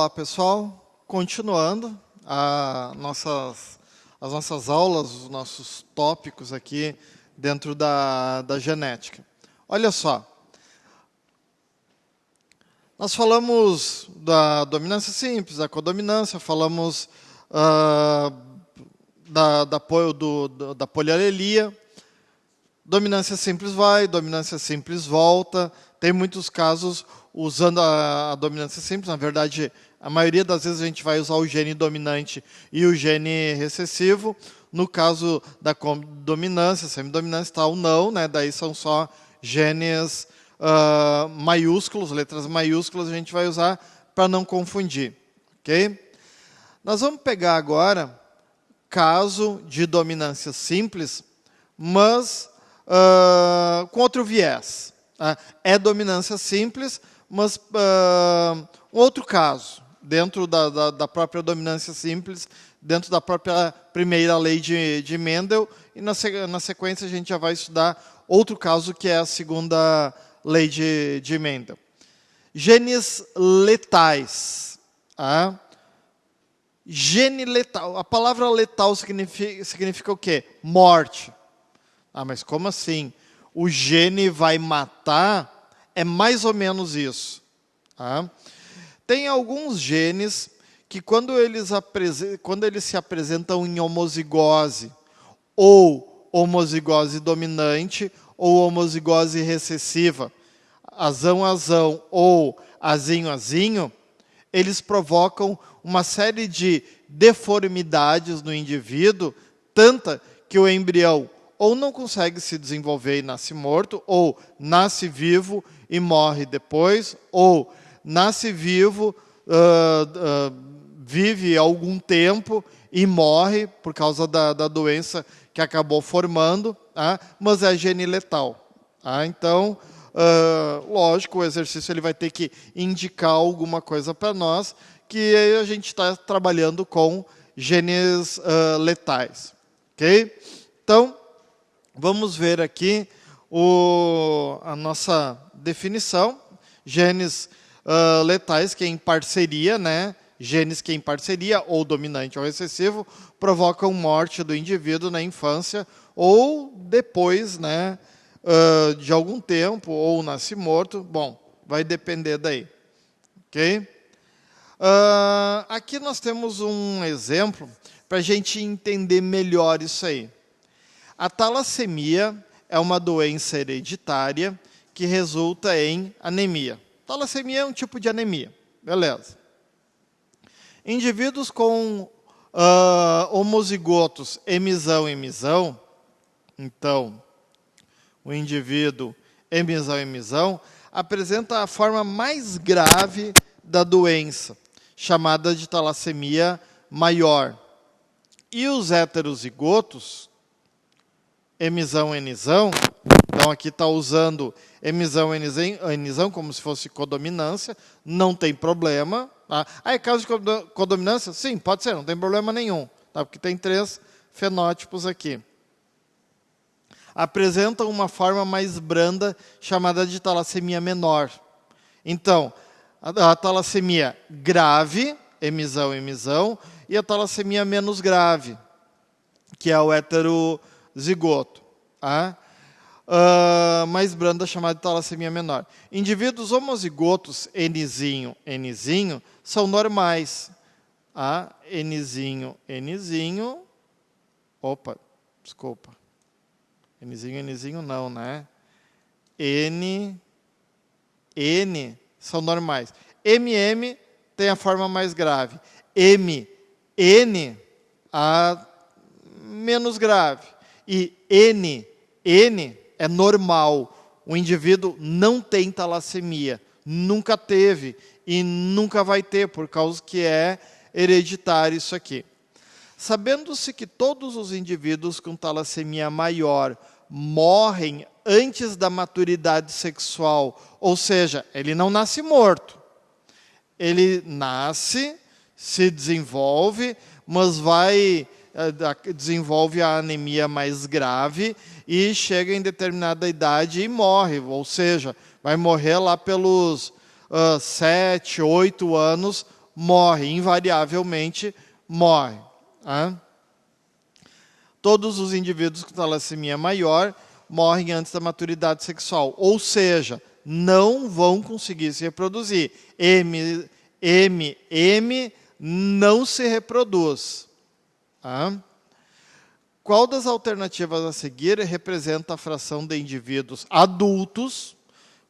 Olá, pessoal. Continuando as nossas aulas, os nossos tópicos aqui dentro da genética. Olha só. Nós falamos da dominância simples, da codominância, falamos da polialelia. Dominância simples vai, dominância simples volta. Tem muitos casos usando a dominância simples. Na verdade, a maioria das vezes a gente vai usar o gene dominante e o gene recessivo. No caso da dominância, semidominância, tal, não, né? Daí são só genes maiúsculos, letras maiúsculas, a gente vai usar para não confundir. Ok? Nós vamos pegar agora caso de dominância simples, mas com outro viés. É dominância simples, mas outro caso, dentro da própria dominância simples, dentro da própria primeira lei de Mendel, e na sequência a gente já vai estudar outro caso, que é a segunda lei de Mendel. Genes letais. Gene letal. A palavra letal significa o quê? Morte. Mas como assim? O gene vai matar? É mais ou menos isso. Tem alguns genes que quando eles se apresentam em homozigose, ou homozigose dominante, ou homozigose recessiva, azão ou azinho, eles provocam uma série de deformidades no indivíduo, tanta que o embrião ou não consegue se desenvolver e nasce morto, ou nasce vivo e morre depois, ou nasce vivo, vive algum tempo e morre por causa da doença que acabou formando, mas é gene letal. Então, lógico, o exercício ele vai ter que indicar alguma coisa para nós, que a gente está trabalhando com genes letais. Ok? Então, vamos ver aqui a nossa definição. Genes letais que em parceria, né? Genes que em parceria, ou dominante ou recessivo, provocam morte do indivíduo na infância ou depois, né, de algum tempo, ou nasce morto. Bom, vai depender daí. Ok? Aqui nós temos um exemplo para a gente entender melhor isso aí. A talassemia é uma doença hereditária que resulta em anemia. Talassemia é um tipo de anemia. Beleza. Indivíduos com homozigotos emisão, então, o indivíduo emisão, apresenta a forma mais grave da doença, chamada de talassemia maior. E os heterozigotos, emisão, então aqui está usando emisão como se fosse codominância, não tem problema. É caso de codominância? Sim, pode ser, não tem problema nenhum, porque tem 3 fenótipos aqui. Apresentam uma forma mais branda, chamada de talassemia menor. Então, a talassemia grave, emisão, e a talassemia menos grave, que é o heterozigoto. Mais branda, chamada de talassemia menor. Indivíduos homozigotos Nzinho, são normais. Nzinho. Opa, desculpa. Nzinho não, né? N são normais. Tem a forma mais grave. A menos grave. E N é normal. O indivíduo não tem talassemia. Nunca teve e nunca vai ter, por causa que é hereditário isso aqui. Sabendo-se que todos os indivíduos com talassemia maior morrem antes da maturidade sexual, ou seja, ele não nasce morto. Ele nasce, se desenvolve, mas desenvolve a anemia mais grave e chega em determinada idade e morre, ou seja, vai morrer lá pelos 7, 8 anos, morre, invariavelmente morre. Tá? Todos os indivíduos com talassemia maior morrem antes da maturidade sexual, ou seja, não vão conseguir se reproduzir. MM não se reproduz. Tá? Qual das alternativas a seguir representa a fração de indivíduos adultos?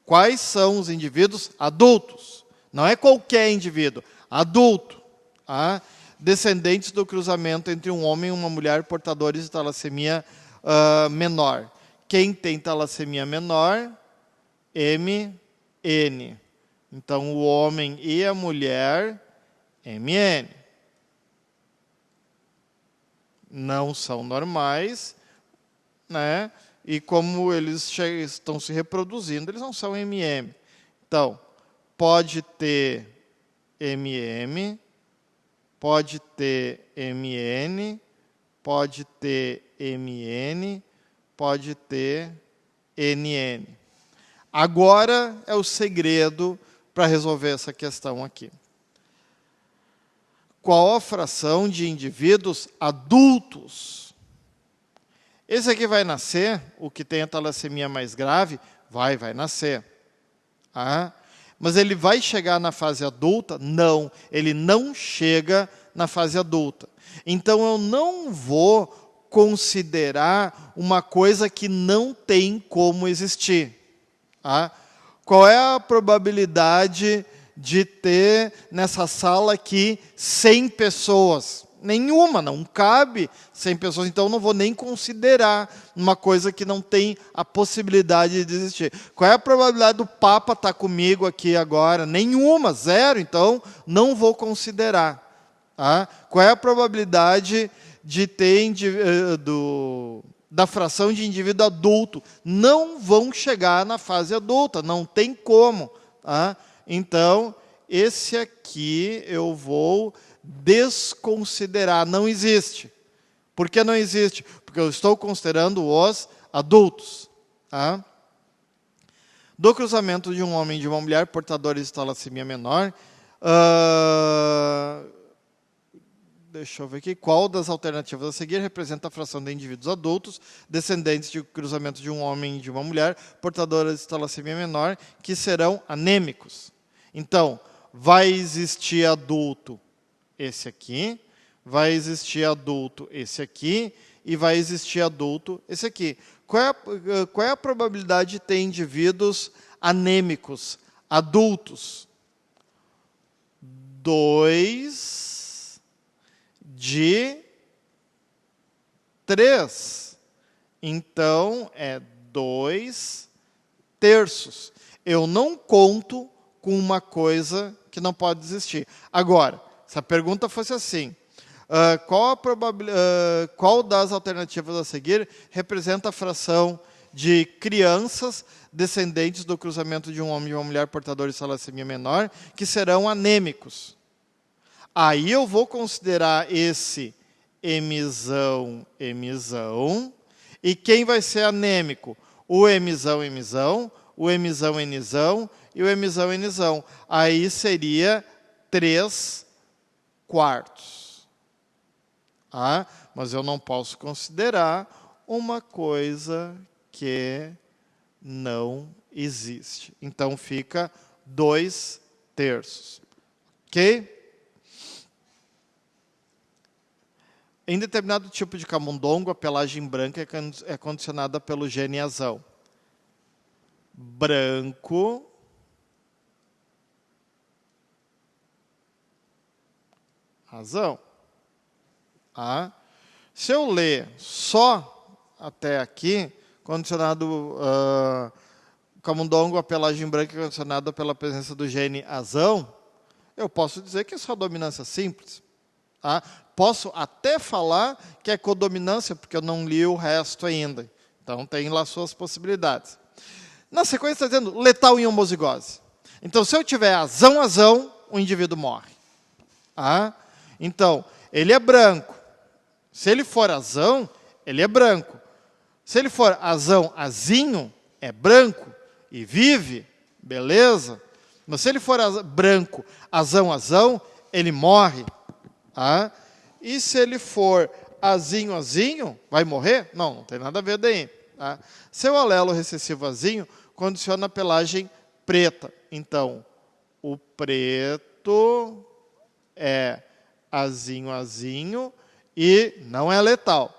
Quais são os indivíduos adultos? Não é qualquer indivíduo, adulto. Tá? Descendentes do cruzamento entre um homem e uma mulher portadores de talassemia menor. Quem tem talassemia menor? MN. Então, o homem e a mulher, MN. Não são normais, né? E como eles estão se reproduzindo, eles não são MM. Então, pode ter MM, pode ter MN, pode ter MN, pode ter NN. Agora é o segredo para resolver essa questão aqui. Qual a fração de indivíduos adultos? Esse aqui vai nascer, o que tem a talassemia mais grave, vai nascer. Ah, mas ele vai chegar na fase adulta? Não, ele não chega na fase adulta. Então eu não vou considerar uma coisa que não tem como existir. Ah, qual é a probabilidade de ter nessa sala aqui 100 pessoas? Nenhuma, não cabe 100 pessoas, então eu não vou nem considerar uma coisa que não tem a possibilidade de existir. Qual é a probabilidade do Papa estar comigo aqui agora? Nenhuma, zero, então não vou considerar. Tá? Qual é a probabilidade de ter da fração de indivíduo adulto? Não vão chegar na fase adulta, não tem como. Tá? Então, esse aqui eu vou desconsiderar, não existe. Por que não existe? Porque eu estou considerando os adultos. Tá? Do cruzamento de um homem e de uma mulher portadores de talassemia menor, deixa eu ver aqui, qual das alternativas a seguir representa a fração de indivíduos adultos, descendentes de cruzamento de um homem e de uma mulher, portadores de talassemia menor, que serão anêmicos? Então, vai existir adulto esse aqui, vai existir adulto esse aqui, e vai existir adulto esse aqui. Qual é a probabilidade de ter indivíduos anêmicos, adultos? 2 de 3. Então, é 2 terços. Eu não conto com uma coisa que não pode existir. Agora, se a pergunta fosse assim, qual das alternativas a seguir representa a fração de crianças descendentes do cruzamento de um homem e uma mulher portadores de talassemia menor, que serão anêmicos? Aí eu vou considerar esse Mzão, e quem vai ser anêmico? O Mzão, o Mzão, Nzão e o Mzão, Nzão. Aí seria 3 quartos. Ah, mas eu não posso considerar uma coisa que não existe. Então fica 2 terços. Ok? Em determinado tipo de camundongo, a pelagem branca é condicionada pelo gene azão. Branco, azão. Ah, se eu ler só até aqui, condicionado camundongo, a pelagem branca é condicionada pela presença do gene azão, eu posso dizer que é só dominância simples. Tá? Posso até falar que é codominância, porque eu não li o resto ainda. Então, tem lá suas possibilidades. Na sequência, está dizendo letal em homozigose. Então, se eu tiver azão, o indivíduo morre. Ah? Então, ele é branco. Se ele for azão, ele é branco. Se ele for azinho, é branco e vive, beleza? Mas se ele for branco, azão, ele morre. Tá? E se ele for azinho, azinho, vai morrer? Não tem nada a ver daí. Tá? Seu alelo recessivo azinho condiciona a pelagem preta. Então, o preto é azinho, azinho e não é letal.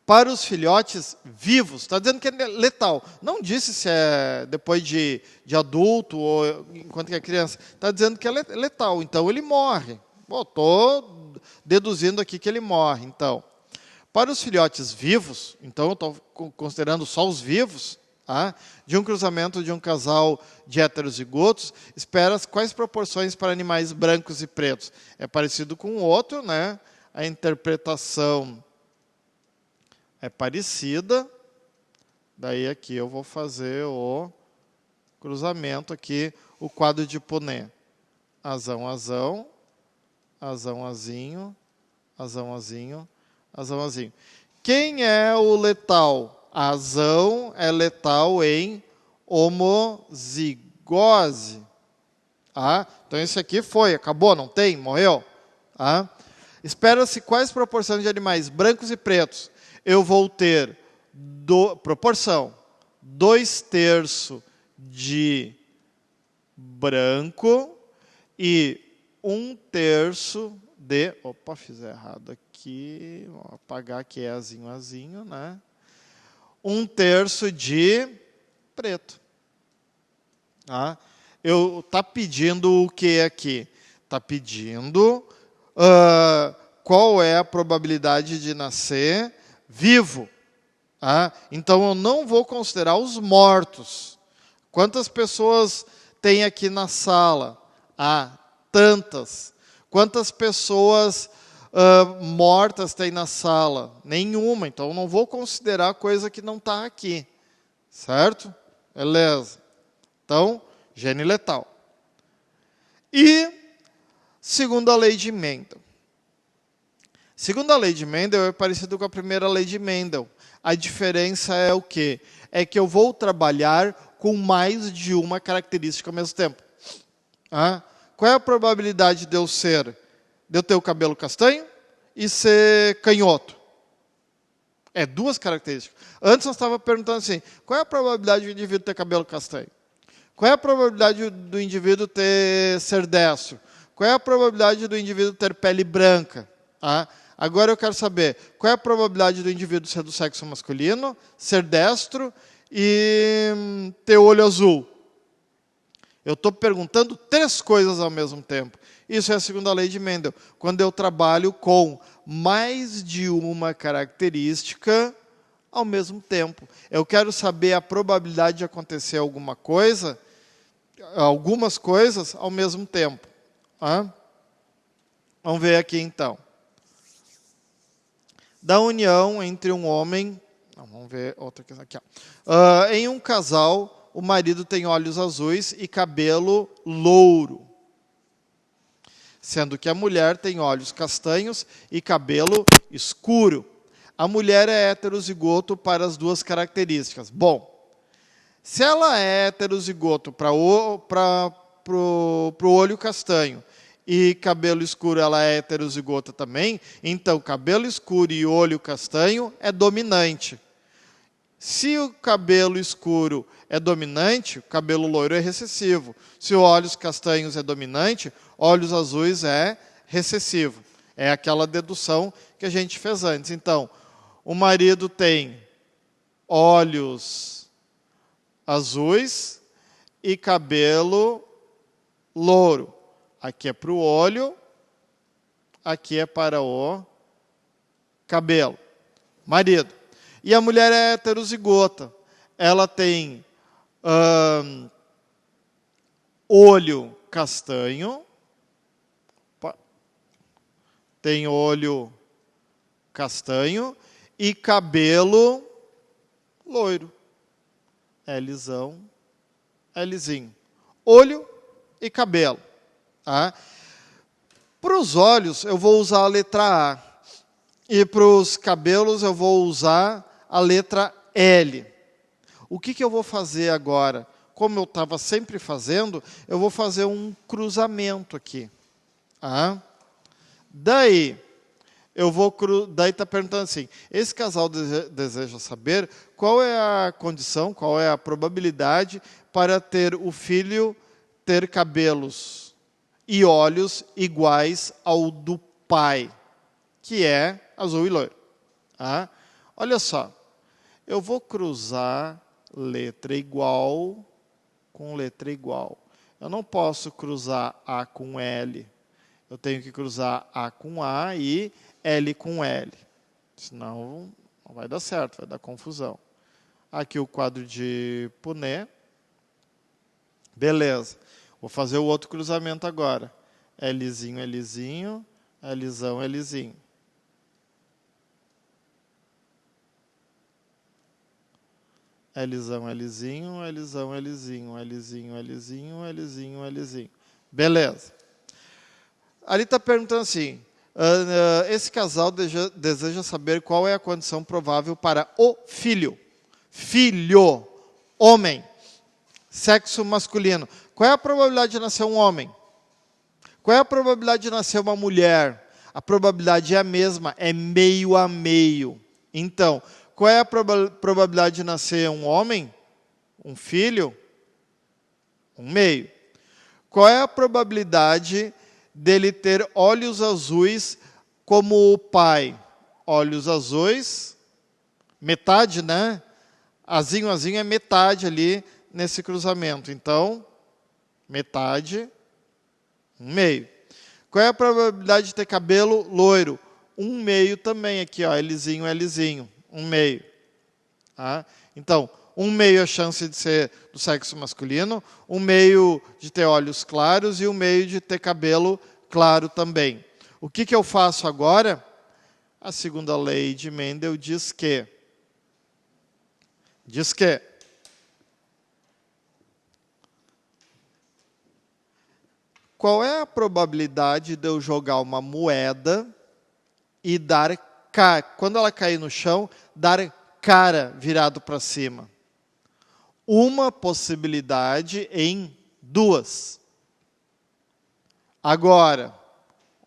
Para os filhotes vivos, está dizendo que é letal. Não disse se é depois de adulto ou enquanto que é criança. Está dizendo que é letal, então ele morre. Estou deduzindo aqui que ele morre, então. Para os filhotes vivos, então eu estou considerando só os vivos, tá? De um cruzamento de um casal de heterozigotos, espera quais proporções para animais brancos e pretos? É parecido com o outro, né? A interpretação é parecida. Daí aqui eu vou fazer o cruzamento aqui, o quadro de Punnett. Azão, azão, azão, azinho, azão, azinho, azão, azinho. Quem é o letal? Azão é letal em homozigose. Ah, então esse aqui foi, acabou, não tem? Morreu? Ah. Espera-se quais proporções de animais brancos e pretos? Eu vou ter proporção 2/3 de branco e 1/3 de... Opa, fiz errado aqui. Vou apagar que é azinho, azinho, né? 1/3 de preto. Tá? Tá pedindo o que aqui? Está pedindo qual é a probabilidade de nascer vivo. Tá? Então, eu não vou considerar os mortos. Quantas pessoas tem aqui na sala? Tantas. Quantas pessoas mortas tem na sala? Nenhuma. Então, eu não vou considerar coisa que não está aqui. Certo? Beleza. Então, gene letal. E, segundo a lei de Mendel. Segundo a lei de Mendel, é parecido com a primeira lei de Mendel. A diferença é o quê? É que eu vou trabalhar com mais de uma característica ao mesmo tempo. Qual é a probabilidade de eu ter o cabelo castanho e ser canhoto? É 2 características. Antes nós estávamos perguntando assim, qual é a probabilidade do indivíduo ter cabelo castanho? Qual é a probabilidade do indivíduo ser destro? Qual é a probabilidade do indivíduo ter pele branca? Agora eu quero saber, qual é a probabilidade do indivíduo ser do sexo masculino, ser destro e ter olho azul? Eu estou perguntando 3 coisas ao mesmo tempo. Isso é a segunda lei de Mendel. Quando eu trabalho com mais de uma característica ao mesmo tempo. Eu quero saber a probabilidade de acontecer algumas coisas ao mesmo tempo. Vamos ver aqui então. Da união entre um homem... vamos ver outra questão aqui. Em um casal, o marido tem olhos azuis e cabelo louro. Sendo que a mulher tem olhos castanhos e cabelo escuro. A mulher é heterozigoto para as 2 características. Bom, se ela é heterozigoto para o olho castanho e cabelo escuro ela é heterozigota também, então cabelo escuro e olho castanho é dominante. Se o cabelo escuro é dominante, o cabelo loiro é recessivo. Se olhos castanhos é dominante, olhos azuis é recessivo. É aquela dedução que a gente fez antes. Então, o marido tem olhos azuis e cabelo louro. Aqui é para o olho, aqui é para o cabelo. Marido. E a mulher é heterozigota. Ela tem olho castanho. Tem olho castanho e cabelo loiro. Lzão, Lzinho. Olho e cabelo. Para os olhos, eu vou usar a letra A. E para os cabelos, eu vou usar a letra L. O que eu vou fazer agora? Como eu estava sempre fazendo, eu vou fazer um cruzamento aqui. Ah? Daí, daí está perguntando assim, esse casal deseja saber qual é a condição, qual é a probabilidade para ter o filho ter cabelos e olhos iguais ao do pai, que é azul e loiro. Ah? Olha só, eu vou cruzar letra igual com letra igual. Eu não posso cruzar A com L. Eu tenho que cruzar A com A e L com L. Senão não vai dar certo, vai dar confusão. Aqui o quadro de Punnett. Beleza. Vou fazer o outro cruzamento agora. Lzinho, Lzinho, Lzão, Lzinho. Lzão, Lzinho, Lzão, Lzinho, Lzinho, Lzinho, Lzinho, Lzinho. Beleza. Ali está perguntando assim, esse casal deseja saber qual é a condição provável para o filho. Filho, homem, sexo masculino. Qual é a probabilidade de nascer um homem? Qual é a probabilidade de nascer uma mulher? A probabilidade é a mesma, é meio a meio. Então, qual é a probabilidade de nascer um homem? Um filho? Um meio. Qual é a probabilidade dele ter olhos azuis como o pai? Olhos azuis, metade, né? Azinho, azinho é metade ali nesse cruzamento. Então, metade, um meio. Qual é a probabilidade de ter cabelo loiro? Um meio também aqui, ó, Lzinho, Lzinho, um meio. Tá? Então, um meio a chance de ser do sexo masculino, um meio de ter olhos claros e um meio de ter cabelo claro também. O que eu faço agora? A segunda lei de Mendel diz que qual é a probabilidade de eu jogar uma moeda e dar cara, quando ela cair no chão, dar cara virado para cima? Uma possibilidade em 2. Agora,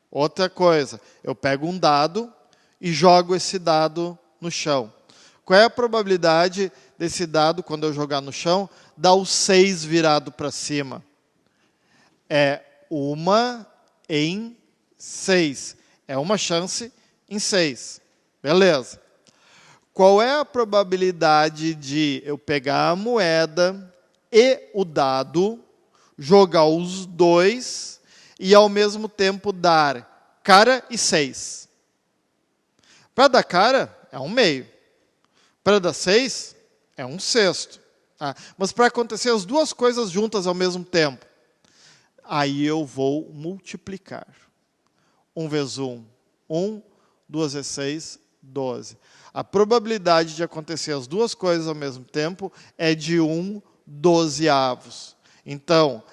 outra coisa, eu pego um dado e jogo esse dado no chão. Qual é a probabilidade desse dado, quando eu jogar no chão, dar o 6 virado para cima? É 1 em 6. É uma chance em 6. Beleza. Qual é a probabilidade de eu pegar a moeda e o dado, jogar os dois e ao mesmo tempo dar cara e 6? Para dar cara, é um meio. Para dar 6, é um sexto. Ah, mas para acontecer as duas coisas juntas ao mesmo tempo, aí eu vou multiplicar. 1 vezes 1, 1. 2 vezes 6, 12. A probabilidade de acontecer as duas coisas ao mesmo tempo é de 1/12. Então,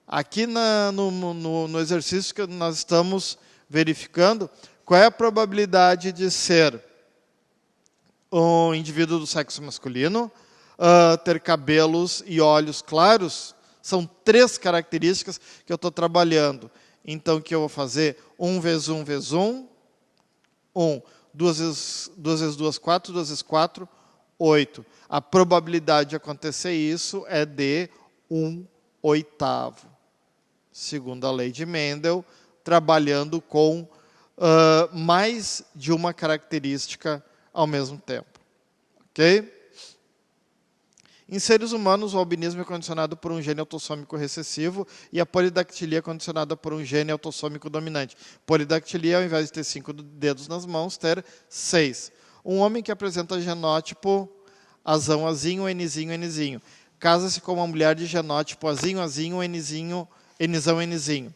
aqui no exercício que nós estamos verificando, qual é a probabilidade de ser um indivíduo do sexo masculino, ter cabelos e olhos claros? São 3 características que eu estou trabalhando. Então, o que eu vou fazer? 1 vezes 1 vezes 1, 1. 2 vezes 2, 4. 2 vezes 4, 8. A probabilidade de acontecer isso é de 1/8. Segundo a lei de Mendel, trabalhando com mais de uma característica ao mesmo tempo. Ok? Em seres humanos, o albinismo é condicionado por um gene autossômico recessivo e a polidactilia é condicionada por um gene autossômico dominante. Polidactilia, ao invés de ter 5 dedos nas mãos, ter 6. Um homem que apresenta genótipo azão, azinho, nzinho, nzinho, casa-se com uma mulher de genótipo azinho, azinho, nzinho, nzão, nzinho.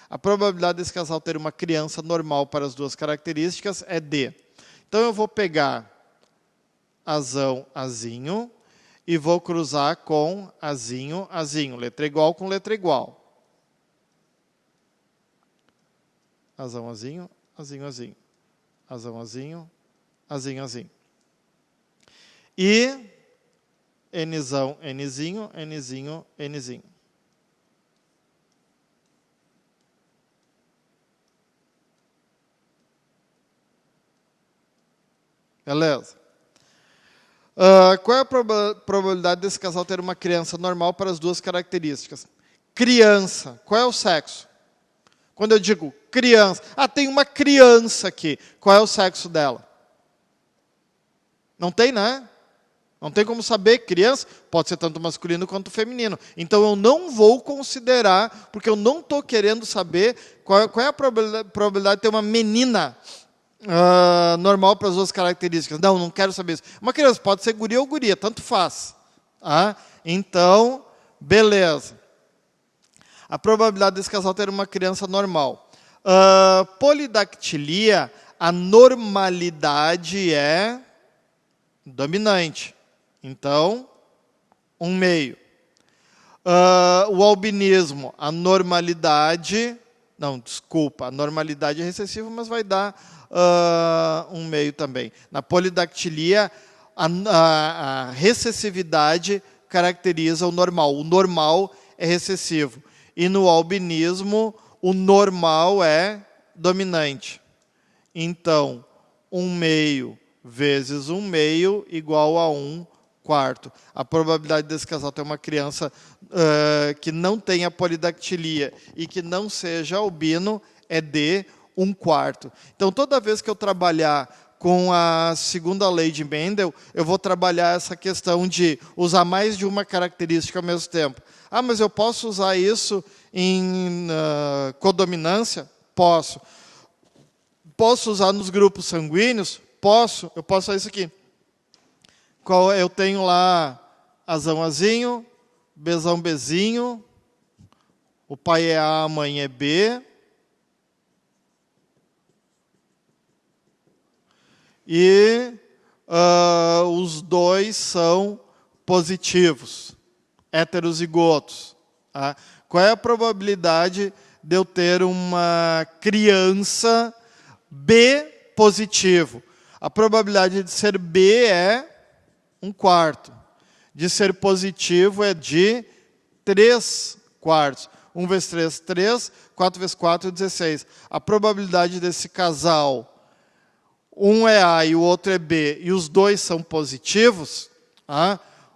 A probabilidade desse casal ter uma criança normal para as duas características é D. Então eu vou pegar azão, azinho, e vou cruzar com azinho, azinho. Letra igual com letra igual. Azão, azinho, azinho, azinho. Azão, azinho, azinho, azinho. E nzão, nzinho, nzinho, nzinho. Beleza? Qual é a probabilidade desse casal ter uma criança normal para as duas características? Criança, qual é o sexo? Quando eu digo criança, tem uma criança aqui, qual é o sexo dela? Não tem, né? Não tem como saber, criança pode ser tanto masculino quanto feminino. Então eu não vou considerar, porque eu não estou querendo saber qual é a probabilidade de ter uma menina normal para as duas características. Não quero saber isso. Uma criança pode ser guria ou guria, tanto faz. Então, beleza. A probabilidade desse casal ter uma criança normal. Polidactilia, a normalidade é dominante. Então, 1/2. O albinismo, a normalidade... Não, desculpa, a normalidade é recessiva, mas vai dar 1/2 também. Na polidactilia, a recessividade caracteriza o normal. O normal é recessivo. E no albinismo, o normal é dominante. Então, 1/2 vezes 1/2 igual a 1/4. A probabilidade desse casal ter uma criança que não tenha polidactilia e que não seja albino é de 1/4. Então, toda vez que eu trabalhar com a segunda lei de Mendel, eu vou trabalhar essa questão de usar mais de uma característica ao mesmo tempo. Mas eu posso usar isso em codominância? Posso. Posso usar nos grupos sanguíneos? Posso. Eu posso usar isso aqui. Eu tenho lá azão Azinho, Bzão Bzinho, o pai é A, a mãe é B. E os dois são positivos, heterozigotos. Qual é a probabilidade de eu ter uma criança B positivo? A probabilidade de ser B é 1/4. De ser positivo é de 3/4. 1 vezes 3, 3. 4 vezes 4, 16. A probabilidade desse casal, um é A e o outro é B, e os dois são positivos,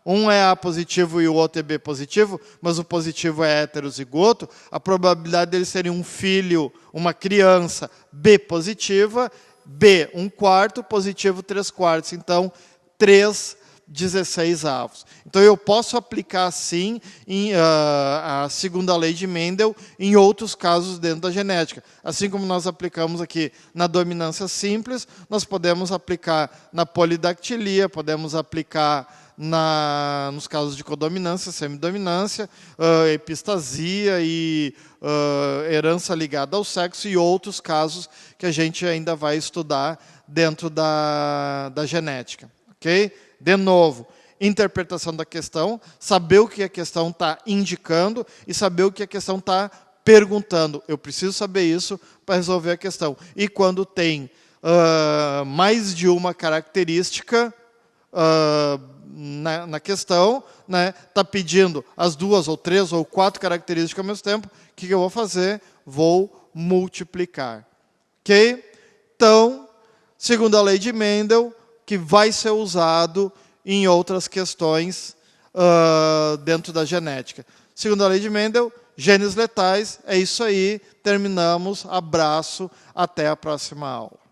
um é A positivo e o outro é B positivo, mas o positivo é heterozigoto, a probabilidade deles serem um filho, uma criança B positiva, B 1/4, positivo 3/4. Então, 3/16. Então, eu posso aplicar, sim, a segunda lei de Mendel em outros casos dentro da genética. Assim como nós aplicamos aqui na dominância simples, nós podemos aplicar na polidactilia, podemos aplicar nos casos de codominância, semidominância, epistasia e herança ligada ao sexo e outros casos que a gente ainda vai estudar dentro da genética. Ok? De novo, interpretação da questão, saber o que a questão está indicando e saber o que a questão está perguntando. Eu preciso saber isso para resolver a questão. E quando tem mais de uma característica na questão, está pedindo as 2 ou 3 ou 4 características ao mesmo tempo, o que eu vou fazer? Vou multiplicar. Ok? Então, segundo a lei de Mendel, que vai ser usado em outras questões dentro da genética. Segundo a lei de Mendel, genes letais, é isso aí, terminamos, abraço, até a próxima aula.